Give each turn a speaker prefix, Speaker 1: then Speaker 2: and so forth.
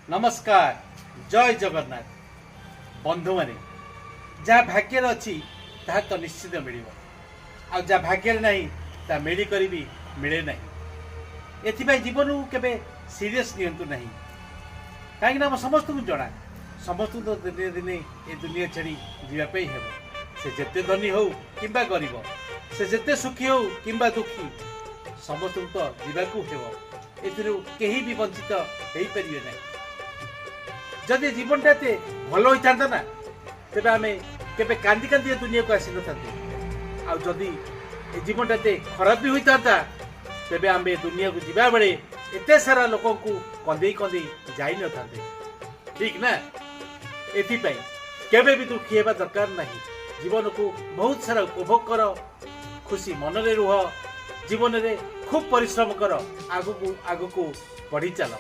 Speaker 1: नमस्कार जय जगन्नाथ बंधु माने जहाँ भाग्य अच्छी ता तो निश्चित मिल आ जहाँ भाग्य नहीं ता मिली कर भी मिले नहीं एथि जीवन को केबे सीरियस नियंतु नहीं कहीं आम समस्त को जना समस्त तो दिने दिने ये दुनिया छाड़ी जीवाई हे से जेते धनी हो कि गरीब से जेते सुखी हो कि दुखी समस्त तो जीवाकू हे कहीं भी वंचित हो पारे ना जदि जीवनटा एत भल होता ना तेरे आम के कांदी कांदी दुनिया को आसी ना आदि जीवनटा एत खराब भी होता तेरे आम दुनिया को जीवा बेले एत सारा लोक कंदे कंदे जाई न था ठीक ना एपाई केबे भी दुखी होगा दरकार नहीं जीवन को बहुत सारा उपभोग कर खुशी मन रे रुह जीवन रे खूब परिश्रम कर आगु को बढ़ी चल।